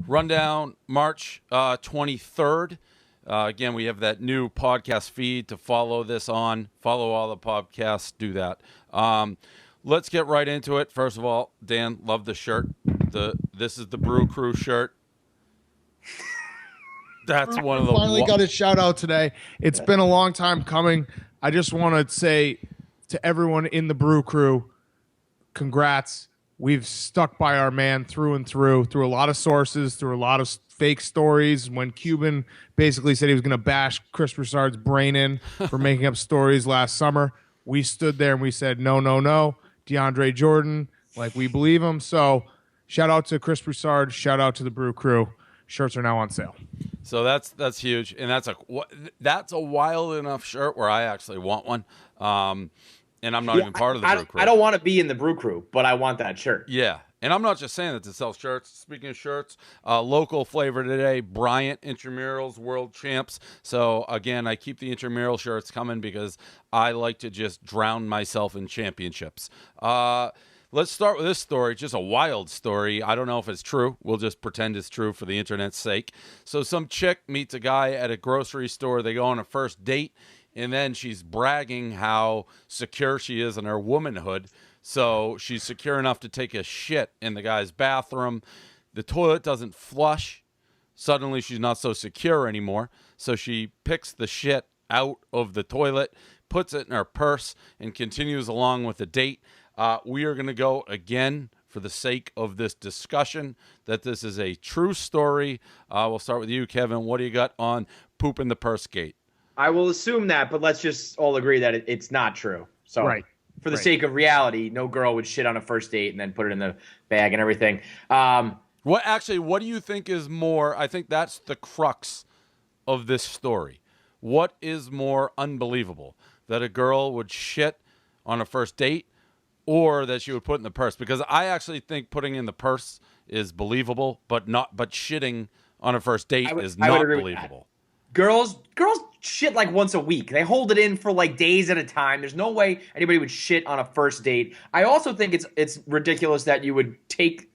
Rundown March 23rd. Again, we have that new podcast feed to follow this on. Follow all the podcasts. Do that. Let's get right into it. First of all, Dan, love the shirt. This is the Brew Crew shirt. That's one of the finally got a shout out today. It's been a long time coming. I just want to say to everyone in the Brew Crew, congrats. We've stuck by our man through and through a lot of sources, through a lot of fake stories. When Cuban basically said he was going to bash Chris Broussard's brain in for making up stories last summer, we stood there and we said, no, DeAndre Jordan, like we believe him. So shout out to Chris Broussard. Shout out to the Brew Crew. Shirts are now on sale. So that's huge, and that's a wild enough shirt where I actually want one. And I'm not even part of the Brew Crew. I don't want to be in the Brew Crew, but I want that shirt. Yeah, and I'm not just saying that to sell shirts. Speaking of shirts, local flavor today, Bryant Intramurals World Champs. So, again, I keep the intramural shirts coming because I like to just drown myself in championships. Let's start with this story, just a wild story. I don't know if it's true. We'll just pretend it's true for the internet's sake. So some chick meets a guy at a grocery store. They go on a first date. And then she's bragging how secure she is in her womanhood. So she's secure enough to take a shit in the guy's bathroom. The toilet doesn't flush. Suddenly she's not so secure anymore. So she picks the shit out of the toilet, puts it in her purse, and continues along with the date. We are going to go again for the sake of this discussion that this is a true story. We'll start with you, Kevin. What do you got on poop in the purse gate? I will assume that, but let's just all agree that it's not true. So for the sake of reality, no girl would shit on a first date and then put it in the bag and everything. What do you think is more? I think that's the crux of this story. What is more unbelievable? That a girl would shit on a first date or that she would put in the purse? Because I actually think putting in the purse is believable, but shitting on a first date is not believable. Girls shit like once a week. They hold it in for like days at a time. There's no way anybody would shit on a first date. I also think it's ridiculous that you would take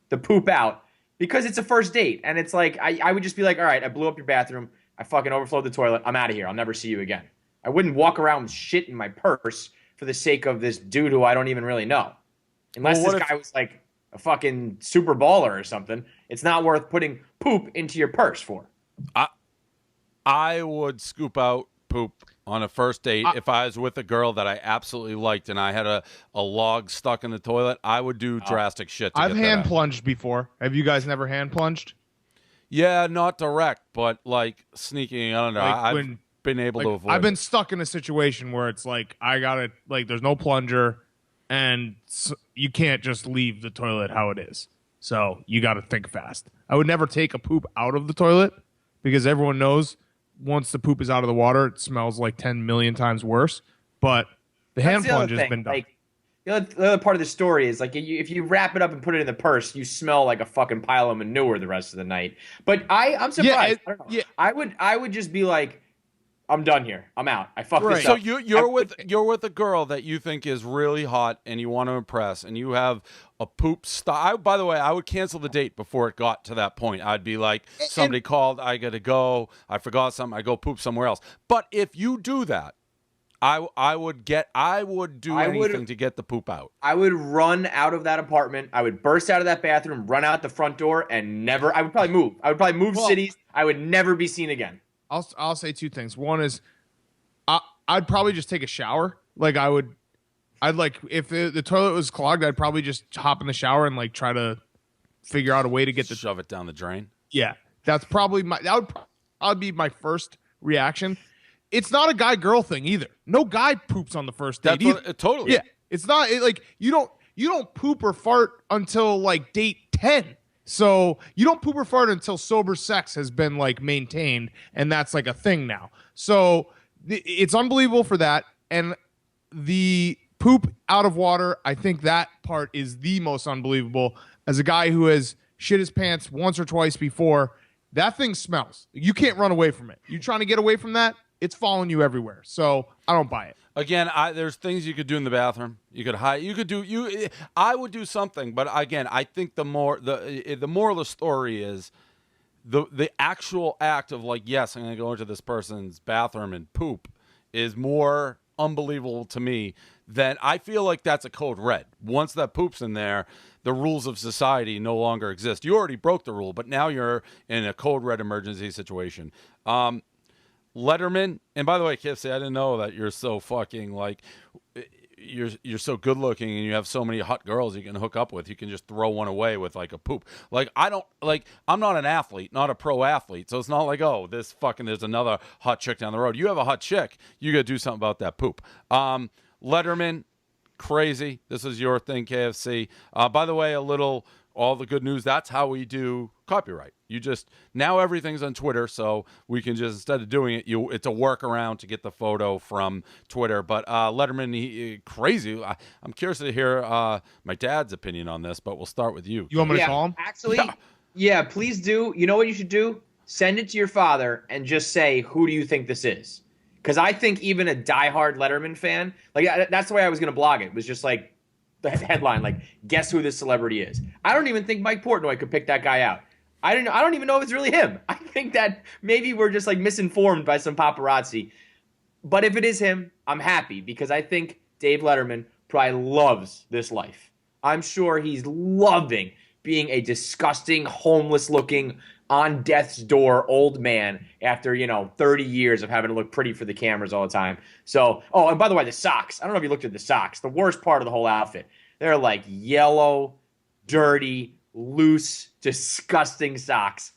the poop out because it's a first date. And it's like, I would just be like, all right, I blew up your bathroom. I fucking overflowed the toilet. I'm out of here. I'll never see you again. I wouldn't walk around with shit in my purse for the sake of this dude who I don't even really know. Unless this guy was like a fucking super baller or something. It's not worth putting poop into your purse for. I would scoop out poop on a first date if I was with a girl that I absolutely liked and I had a log stuck in the toilet. I would do drastic shit. I've hand plunged before. Have you guys never hand plunged? Yeah, not direct, but like sneaking. I don't know. I've been able to avoid. I've been stuck in a situation where it's like I gotta there's no plunger, and you can't just leave the toilet how it is. So you got to think fast. I would never take a poop out of the toilet because everyone knows. Once the poop is out of the water, it smells like 10 million times worse. But the hand plunge has been done. Like, the other part of the story is like if you wrap it up and put it in the purse, you smell like a fucking pile of manure the rest of the night. But I'm surprised. I would just be like, I'm done here. I'm out. I fucked this up. So you're with a girl that you think is really hot and you want to impress, and you have a poop style. By the way, I would cancel the date before it got to that point. I'd be like, somebody called, I gotta go. I forgot something. I go poop somewhere else. But if you do that, I would do anything to get the poop out. I would run out of that apartment. I would burst out of that bathroom, run out the front door, and never. I would probably move. I would probably move cities. I would never be seen again. I'll say two things. One is I'd probably just take a shower. Like I'd like if the toilet was clogged, I'd probably just hop in the shower and like try to figure out a way to get shove it down the drain. Yeah, that's probably that would be my first reaction. It's not a guy-girl thing either. No guy poops on the first date. Totally. Yeah, it's not like you don't poop or fart until like date 10. So you don't poop or fart until sober sex has been like maintained, and that's like a thing now. So it's unbelievable for that. And the poop out of water, I think that part is the most unbelievable. As a guy who has shit his pants once or twice before, that thing smells. You can't run away from it. You trying to get away from that? it's following you everywhere. So I don't buy it. Again, there's things you could do in the bathroom. You could hide. You could do you. I would do something, but again, I think the moral of the story is the actual act of like, yes, I'm going to go into this person's bathroom and poop is more unbelievable to me than I feel like that's a code red. Once that poop's in there, the rules of society no longer exist. You already broke the rule, but now you're in a code red emergency situation. Letterman, and by the way, KFC, I didn't know that you're so fucking like you're so good looking and you have so many hot girls you can hook up with. You can just throw one away with like a poop. Like I'm not an athlete, not a pro athlete, so it's not like, oh, there's another hot chick down the road. You have a hot chick, you got to do something about that poop. Letterman, crazy. This is your thing, KFC. By the way, all the good news. That's how we do copyright. Now everything's on Twitter, so we can just, instead of doing it, it's a workaround to get the photo from Twitter. But Letterman, he crazy. I'm curious to hear my dad's opinion on this, but we'll start with you. You want me to call him? Actually, yeah, please do. You know what you should do? Send it to your father and just say, who do you think this is? Because I think even a diehard Letterman fan, like that's the way I was going to blog it. It was just like the headline, like, guess who this celebrity is. I don't even think Mike Portnoy could pick that guy out. I don't even know if it's really him. I think that maybe we're just like misinformed by some paparazzi. But if it is him, I'm happy because I think Dave Letterman probably loves this life. I'm sure he's loving being a disgusting, homeless-looking, on death's door old man after, 30 years of having to look pretty for the cameras all the time. So, and by the way, the socks. I don't know if you looked at the socks. The worst part of the whole outfit. They're like yellow, dirty, loose, disgusting socks.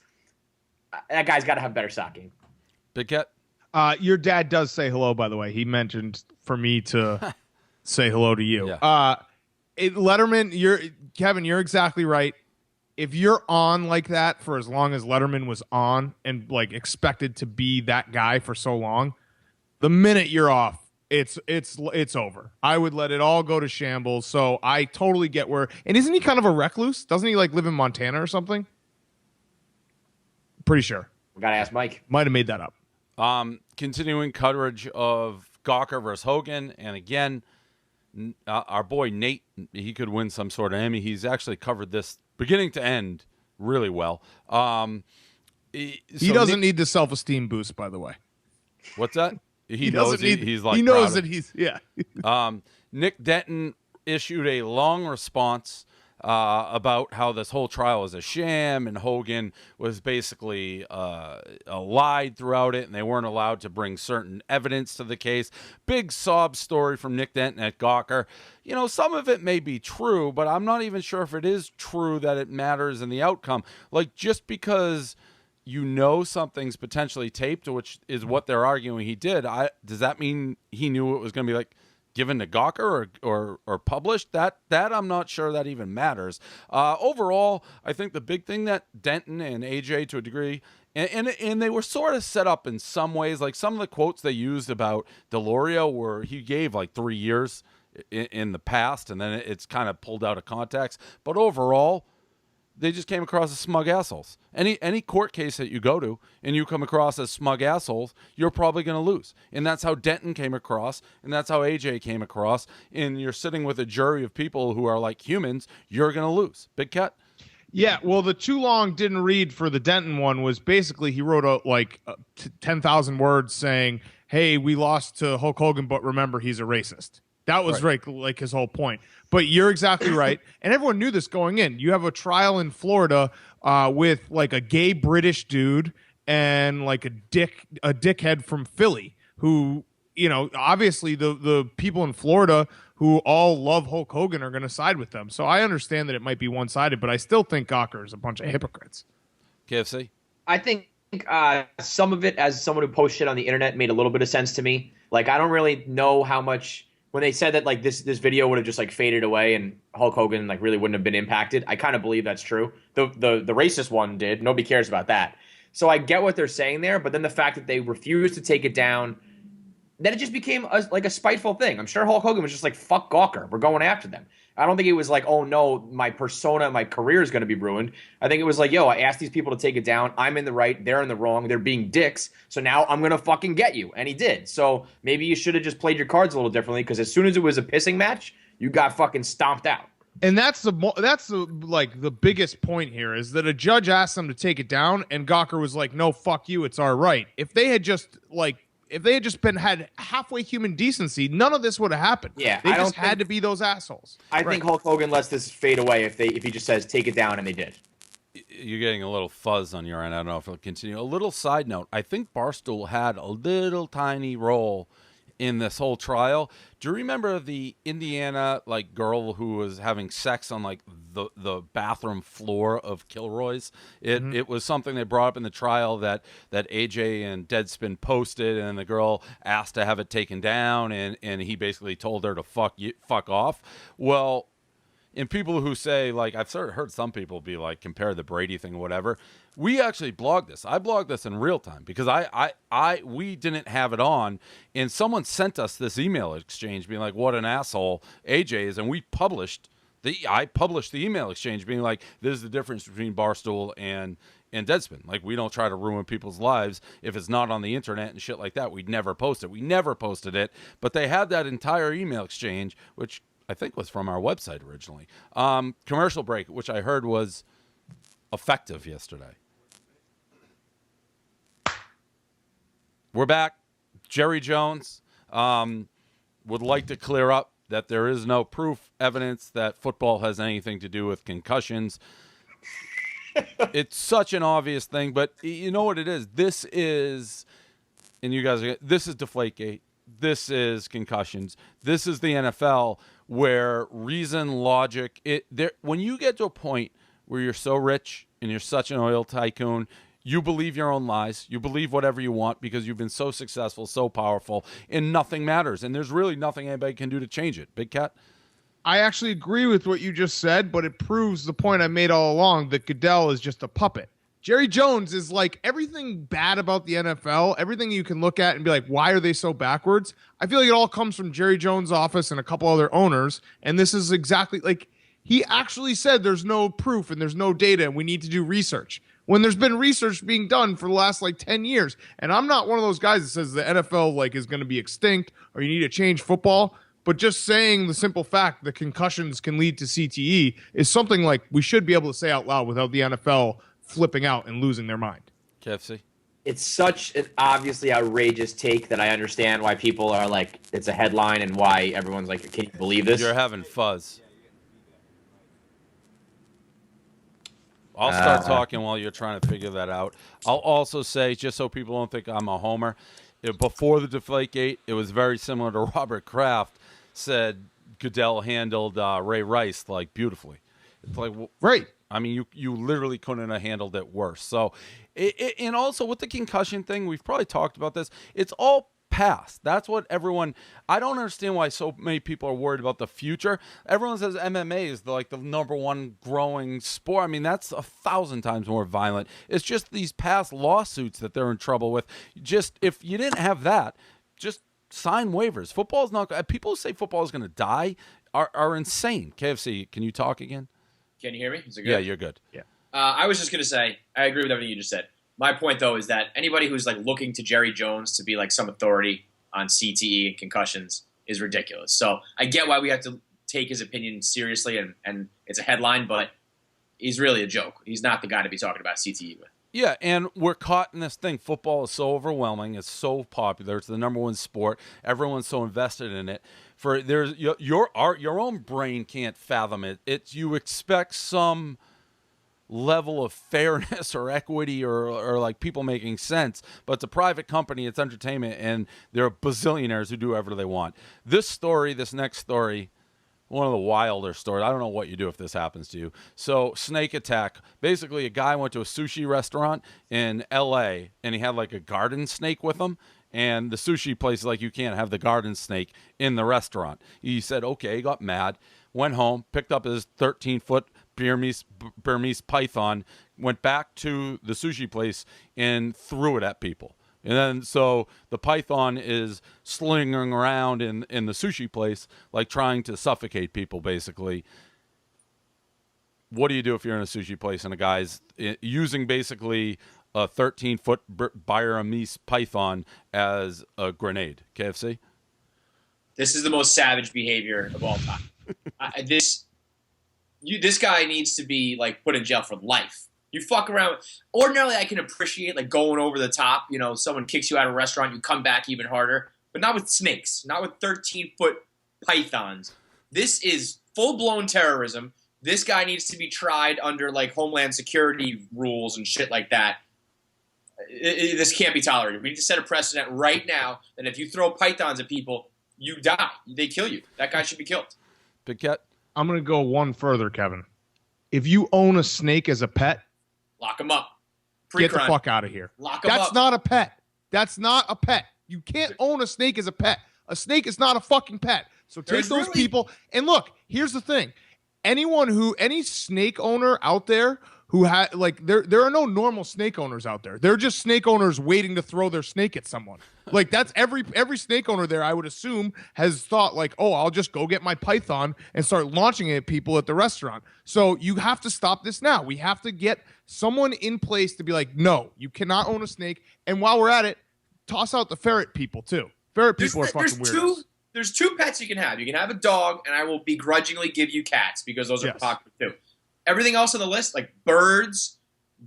That guy's got to have better sock game. Big Cat? Your dad does say hello, by the way. He mentioned for me to say hello to you. Yeah. Letterman, Kevin, you're exactly right. If you're on like that for as long as Letterman was on and like expected to be that guy for so long, the minute you're off, it's over. I would let it all go to shambles. So I totally get where. And isn't he kind of a recluse? Doesn't he like live in Montana or something? Pretty sure. We gotta ask Mike. Might have made that up. Continuing coverage of Gawker versus Hogan, and again, our boy Nate, he could win some sort of Emmy. He's actually covered this beginning to end really well. He doesn't need the self-esteem boost, by the way. What's that? He knows he's like he knows proud that he's yeah. Nick Denton issued a long response about how this whole trial is a sham and Hogan was basically lied throughout it and they weren't allowed to bring certain evidence to the case. Big sob story from Nick Denton at Gawker. Some of it may be true, but I'm not even sure if it is true that it matters in the outcome. Like, just because something's potentially taped, which is what they're arguing he did, does that mean he knew it was going to be like given to Gawker or published? That I'm not sure that even matters. Overall, I think the big thing that Denton and AJ to a degree, and they were sort of set up in some ways, like some of the quotes they used about Delorio were he gave like 3 years in the past, and then it's kind of pulled out of context. But overall, they just came across as smug assholes. Any court case that you go to and you come across as smug assholes, you're probably going to lose. And that's how Denton came across, and that's how AJ came across. And you're sitting with a jury of people who are like humans, you're going to lose. Big Cat? Yeah, well, the too long didn't read for the Denton one was basically he wrote out like 10,000 words saying, hey, we lost to Hulk Hogan, but remember, he's a racist. That was right. Like his whole point. But you're exactly right. And everyone knew this going in. You have a trial in Florida with like a gay British dude and like a dickhead from Philly who, obviously the people in Florida who all love Hulk Hogan are going to side with them. So I understand that it might be one-sided, but I still think Gawker is a bunch of hypocrites. KFC? I think some of it, as someone who posts shit on the internet, made a little bit of sense to me. Like, I don't really know how much. When they said that like this video would have just like faded away and Hulk Hogan like really wouldn't have been impacted, I kind of believe that's true. The racist one did. Nobody cares about that. So I get what they're saying there, but then the fact that they refused to take it down, then it just became a spiteful thing. I'm sure Hulk Hogan was just like, fuck Gawker, we're going after them. I don't think it was like, oh no, my persona, my career is going to be ruined. I think it was like, yo, I asked these people to take it down. I'm in the right. They're in the wrong. They're being dicks. So now I'm going to fucking get you. And he did. So maybe you should have just played your cards a little differently, because as soon as it was a pissing match, you got fucking stomped out. And that's the biggest point here is that a judge asked them to take it down, and Gawker was like, "No, fuck you, it's our right." If they had just had halfway human decency, none of this would have happened. Yeah, they just had to be those assholes. I think Hulk Hogan lets this fade away if he just says take it down, and they did. You're getting a little fuzz on your end. I don't know if it'll continue. A little side note: I think Barstool had a little tiny role in this whole trial. Do you remember the Indiana girl who was having sex on the bathroom floor of Kilroy's? It was something they brought up in the trial that AJ and Deadspin posted, and the girl asked to have it taken down, and he basically told her to fuck off. Well, and people who say, I've sort of heard some people be like, compare the Brady thing or whatever. We actually blogged this. I blogged this in real time because we didn't have it on, and someone sent us this email exchange being like, what an asshole AJ is, and I published the email exchange being like, this is the difference between Barstool and Deadspin. Like, we don't try to ruin people's lives if it's not on the internet and shit like that. We'd never post it. We never posted it, but they had that entire email exchange, which I think was from our website originally. Commercial break, which I heard was effective yesterday. We're back. Jerry Jones would like to clear up that there is no proof, evidence that football has anything to do with concussions. It's such an obvious thing, but you know what it is? This is Deflategate. This is concussions. This is the NFL, where reason, logic, when you get to a point where you're so rich and you're such an oil tycoon, you believe your own lies. You believe whatever you want because you've been so successful, so powerful, and nothing matters. And there's really nothing anybody can do to change it. Big Cat? I actually agree with what you just said, but it proves the point I made all along that Goodell is just a puppet. Jerry Jones is like everything bad about the NFL, everything you can look at and be like, why are they so backwards? I feel like it all comes from Jerry Jones' office and a couple other owners. And this is exactly like he actually said there's no proof and there's no data and we need to do research, when there's been research being done for the last 10 years. And I'm not one of those guys that says the NFL is going to be extinct or you need to change football. But just saying the simple fact that concussions can lead to CTE is something we should be able to say out loud without the NFL flipping out and losing their mind. KFC? It's such an obviously outrageous take that I understand why people are like, it's a headline, and why everyone's like, can you believe this? You're having fuzz. I'll start talking while you're trying to figure that out. I'll also say, just so people don't think I'm a homer, before the Deflategate, it was very similar to Robert Kraft said Goodell handled Ray Rice beautifully. It's right. I mean, you literally couldn't have handled it worse. So, and also with the concussion thing, we've probably talked about this. It's all past. That's what I don't understand why so many people are worried about the future. Everyone says MMA is the number one growing sport. I mean, that's 1,000 times more violent. It's just these past lawsuits that they're in trouble with. Just, if you didn't have that, just sign waivers. Football's not, people who say football is going to die are insane. KFC, can you talk again? Can you hear me? Is it good? Yeah, you're good. Yeah. I was just going to say, I agree with everything you just said. My point, though, is that anybody who's looking to Jerry Jones to be some authority on CTE and concussions is ridiculous. So I get why we have to take his opinion seriously, and it's a headline, but he's really a joke. He's not the guy to be talking about CTE with. Yeah, and we're caught in this thing. Football is so overwhelming. It's so popular. It's the number one sport. Everyone's so invested in it. Your own brain can't fathom it. You expect some level of fairness or equity or people making sense, but it's a private company. It's entertainment, and there are bazillionaires who do whatever they want. This next story. One of the wilder stories. I don't know what you do if this happens to you. So, snake attack. Basically, a guy went to a sushi restaurant in L.A., and he had a garden snake with him. And the sushi place is you can't have the garden snake in the restaurant. He said, okay, got mad, went home, picked up his 13-foot Burmese python, went back to the sushi place, and threw it at people. And then so the python is slinging around in the sushi place, like trying to suffocate people, basically. What do you do if you're in a sushi place and a guy's using basically a 13-foot Burmese python as a grenade? KFC? This is the most savage behavior of all time. This guy needs to be like put in jail for life. You fuck around. Ordinarily, I can appreciate like going over the top. You know, someone kicks you out of a restaurant, you come back even harder. But not with snakes. Not with 13-foot pythons. This is full-blown terrorism. This guy needs to be tried under like Homeland Security rules and shit like that. This can't be tolerated. We need to set a precedent right now that if you throw pythons at people, you die. They kill you. That guy should be killed. Big Cat? I'm going to go one further, Kevin. If you own a snake as a pet, lock him up. Get the fuck out of here. Lock him up. That's not a pet. That's not a pet. You can't own a snake as a pet. A snake is not a fucking pet. So take those people. And look, here's the thing. Any snake owner out there who had like there are no normal snake owners out there. They're just snake owners waiting to throw their snake at someone. Like that's every snake owner there, I would assume, has thought like, oh, I'll just go get my python and start launching it at people at the restaurant. So you have to stop this now. We have to get someone in place to be like, no, you cannot own a snake. And while we're at it, toss out the ferret people too. Ferret people are fucking weirdos. There's two pets you can have. You can have a dog, and I will begrudgingly give you cats because those are popular too. Everything else on the list, like birds,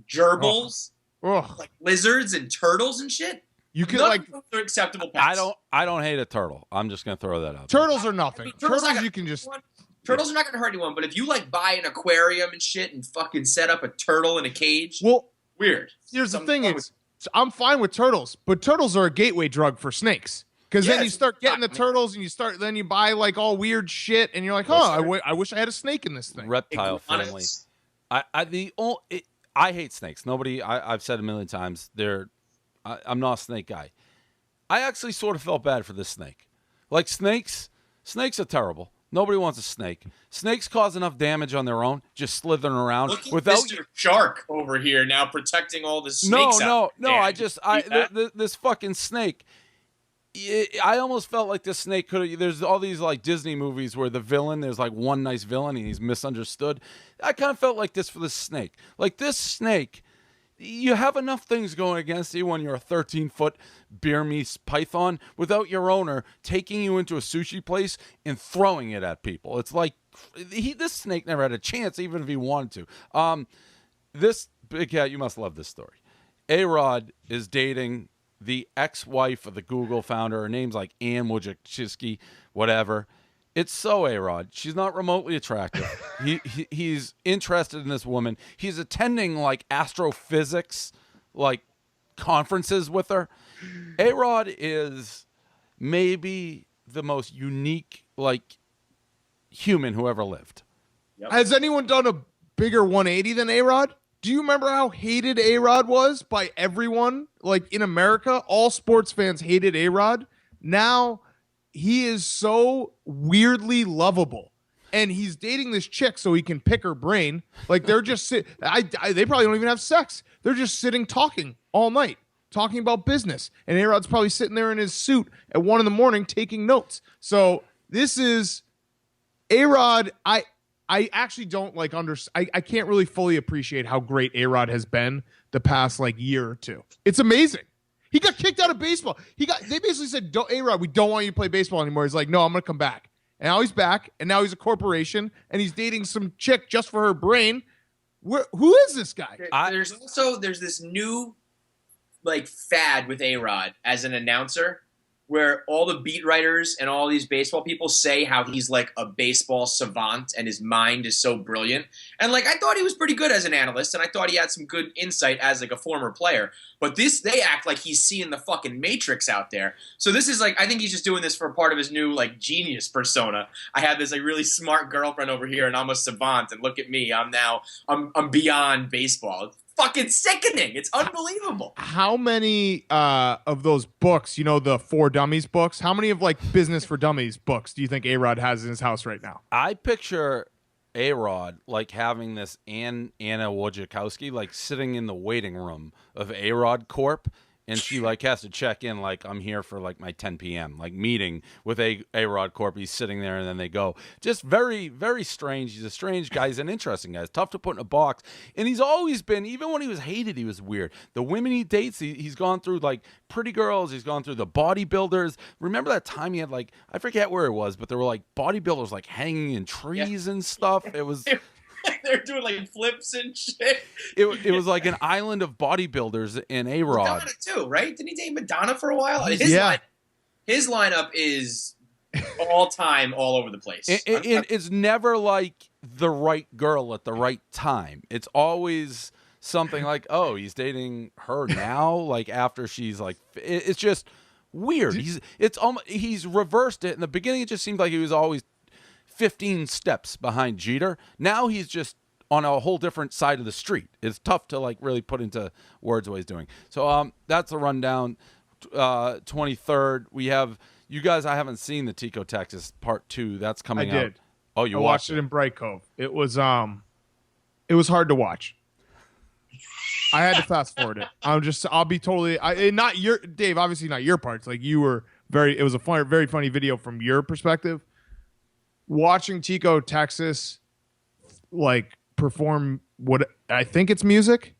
gerbils, like lizards and turtles and shit. You can none of those are acceptable pets. I don't hate a turtle. I'm just gonna throw that out. Turtles are nothing. I mean, turtles you can just. Turtles are not gonna hurt anyone, but if you like buy an aquarium and shit and fucking set up a turtle in a cage, weird. Here's the thing is, I'm fine with turtles, but turtles are a gateway drug for snakes. Because then you start getting the turtles, and then you buy like all weird shit, and you're like, I wish I had a snake in this thing. Reptile friendly. I hate snakes. I've said a million times, I'm not a snake guy. I actually sort of felt bad for this snake. Like snakes are terrible. Nobody wants a snake. Snakes cause enough damage on their own, just slithering around without Mr. Shark over here now protecting all the snakes. No. This fucking snake. I almost felt like this snake could have. There's all these like Disney movies where the villain, there's like one nice villain and he's misunderstood. I kind of felt like this for this snake. Like this snake, you have enough things going against you when you're a 13-foot Burmese python without your owner taking you into a sushi place and throwing it at people. It's like this snake never had a chance, even if he wanted to. This Big Cat, you must love this story. A-Rod is dating the ex-wife of the Google founder. Her name's like Ann Wojcicki, whatever. It's so A-Rod. She's not remotely attractive. He's interested in this woman. He's attending like astrophysics, like conferences with her. A-Rod is maybe the most unique like human who ever lived. Yep. Has anyone done a bigger 180 than A-Rod? Do you remember how hated A-Rod was by everyone? Like in America, all sports fans hated A-Rod. Now he is so weirdly lovable. And he's dating this chick so he can pick her brain. Like they're just they probably don't even have sex. They're just sitting talking all night, talking about business. And A-Rod's probably sitting there in his suit at 1 a.m. taking notes. So this is A-Rod. I actually don't like I can't really fully appreciate how great A-Rod has been the past like year or two. It's amazing. He got kicked out of baseball. They basically said, A-Rod, we don't want you to play baseball anymore. He's like, no, I'm going to come back. And now he's back, and now he's a corporation, and he's dating some chick just for her brain. Who is this guy? There's this new like fad with A-Rod as an announcer where all the beat writers and all these baseball people say how he's like a baseball savant and his mind is so brilliant. And like I thought he was pretty good as an analyst and I thought he had some good insight as like a former player. But they act like he's seeing the fucking Matrix out there. So this is like I think he's just doing this for part of his new like genius persona. I have this like really smart girlfriend over here and I'm a savant and look at me. I'm beyond baseball. Fucking sickening. It's unbelievable. How many of those books, the For Dummies books, how many of like Business for Dummies books do you think A-Rod has in his house right now? I picture A-Rod like having this Anna Wojcicki like sitting in the waiting room of A-Rod Corp and she like has to check in like I'm here for like my 10 p.m. like meeting with A-Rod Corp. He's sitting there and then they go. Just very, very strange. He's a strange guy. He's an interesting guy. It's tough to put in a box. And he's always been, even when he was hated, he was weird. The women he dates, he's gone through like pretty girls. He's gone through the bodybuilders. Remember that time he had like, I forget where it was, but there were like bodybuilders like hanging in trees and stuff. It was... They're doing like flips and shit. It was like an island of bodybuilders in A-Rod. Madonna too, right? Didn't he date Madonna for a while? His lineup is all time, all over the place. It's never like the right girl at the right time. It's always something like, oh, he's dating her now, like after she's like, it's just weird. He's reversed it. In the beginning, it just seemed like he was always 15 steps behind Jeter. Now he's just on a whole different side of the street. It's tough to like really put into words what he's doing. So that's the rundown. 23rd, we have you guys. I haven't seen the Tico Texas Part 2. That's coming out. I did. Oh, you I watched it in Bright Cove. It was hard to watch. I had to fast forward it. I'll be totally not your Dave, obviously not your parts. Like you were it was a very funny video from your perspective. Watching Tico Texas like perform what I think it's music.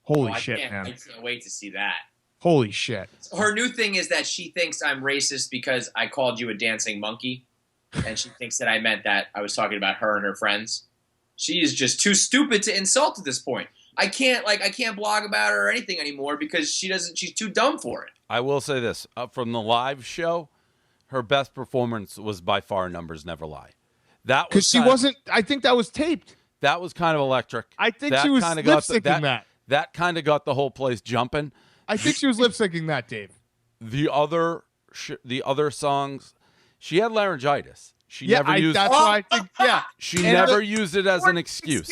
Holy shit, man. I can't wait to see that. Holy shit. Her new thing is that she thinks I'm racist because I called you a dancing monkey. And she thinks that I meant that I was talking about her and her friends. She is just too stupid to insult at this point. I can't blog about her or anything anymore because she's too dumb for it. I will say this, from the live show, her best performance was by far Numbers Never Lie. That was because she wasn't. I think that was taped. That was kind of electric. I think she was lip syncing that. That kind of got the whole place jumping. I think she was lip syncing that, Dave. The other songs, she had laryngitis. She never used. That's why I think. Yeah, she never used it as an excuse.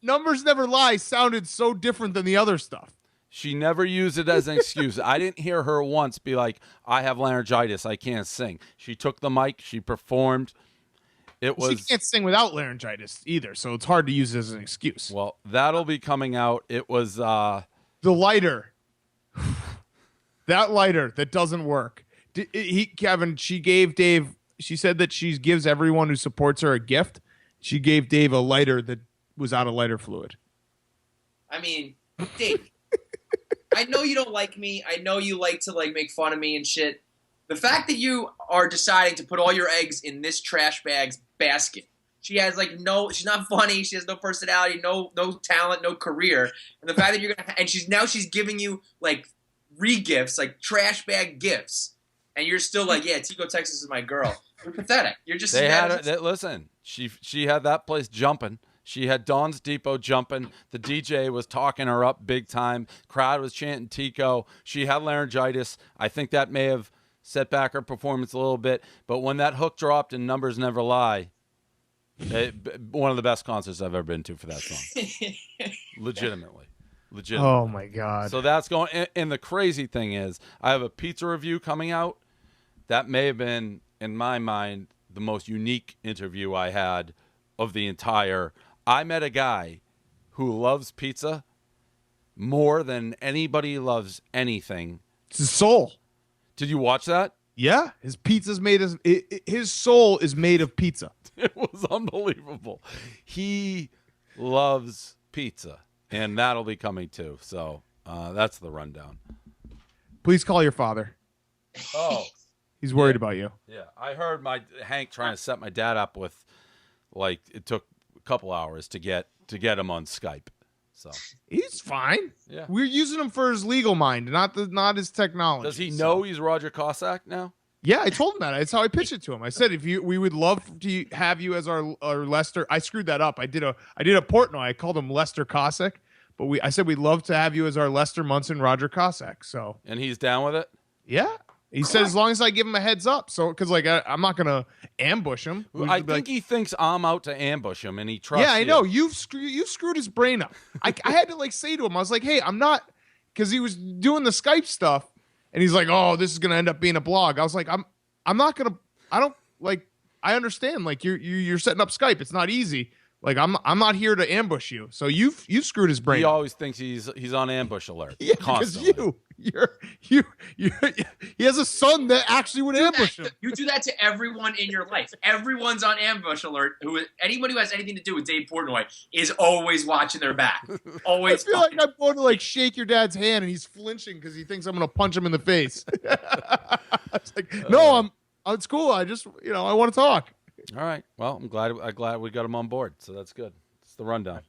Numbers Never Lie sounded so different than the other stuff. She never used it as an excuse. I didn't hear her once be like, I have laryngitis, I can't sing. She took the mic, she performed. She can't sing without laryngitis either, so it's hard to use it as an excuse. Well, that'll be coming out. It was the lighter. That lighter that doesn't work. Kevin, she gave Dave, she said that she gives everyone who supports her a gift. She gave Dave a lighter that was out of lighter fluid. I mean, Dave, I know you don't like me. I know you like to like make fun of me and shit. The fact that you are deciding to put all your eggs in this trash bag's basket. She has like she's not funny. She has no personality, no talent, no career. And the fact that she's giving you like re-gifts, like trash bag gifts. And you're still like, yeah, Tico Texas is my girl. You're pathetic. You're just listen, she had that place jumping. She had Dawn's Depot jumping. The DJ was talking her up big time. Crowd was chanting Tico. She had laryngitis. I think that may have set back her performance a little bit. But when that hook dropped and Numbers Never Lie, one of the best concerts I've ever been to for that song. Legitimately. Oh, my God. So that's going. And the crazy thing is, I have a pizza review coming out. That may have been, in my mind, the most unique interview I had of the entire. I met a guy who loves pizza more than anybody loves anything. It's his soul. Did you watch that? Yeah, his pizza's made of. His soul is made of pizza. It was unbelievable. He loves pizza, and that'll be coming too. So that's the rundown. Please call your father. Oh, he's worried about you. Yeah, I heard Hank trying to set my dad up with, like, it took a couple hours to get him on Skype. So he's fine. Yeah, we're using him for his legal mind, not his technology. Does he know he's Roger Cossack now? Yeah, I told him that. That's how I pitched it to him. I said, we would love to have you as our Lester. I screwed that up. I did a Portnoy. I called him Lester Cossack, but I said we'd love to have you as our Lester Munson Roger Cossack. So and he's down with it. Yeah. He said as long as I give him a heads up, so because like I'm not gonna ambush him. I think he thinks I'm out to ambush him, and he trusts. Yeah, I know you've screwed his brain up. I had to like say to him, I was like, hey, I'm not, because he was doing the Skype stuff, and he's like, oh, this is gonna end up being a blog. I was like, I'm not gonna. I don't like. I understand. Like you're setting up Skype. It's not easy, Like I'm not here to ambush you. So you screwed his brain. He always thinks he's on ambush alert. Yeah, constantly. because you he has a son that actually would ambush him. You do that to everyone in your life. Everyone's on ambush alert. Anybody who has anything to do with Dave Portnoy is always watching their back. Always. I feel like I'm going to like shake your dad's hand and he's flinching because he thinks I'm going to punch him in the face. It's like, no, it's cool. I just I want to talk. All right. Well, I'm glad we got him on board. So that's good. It's the rundown.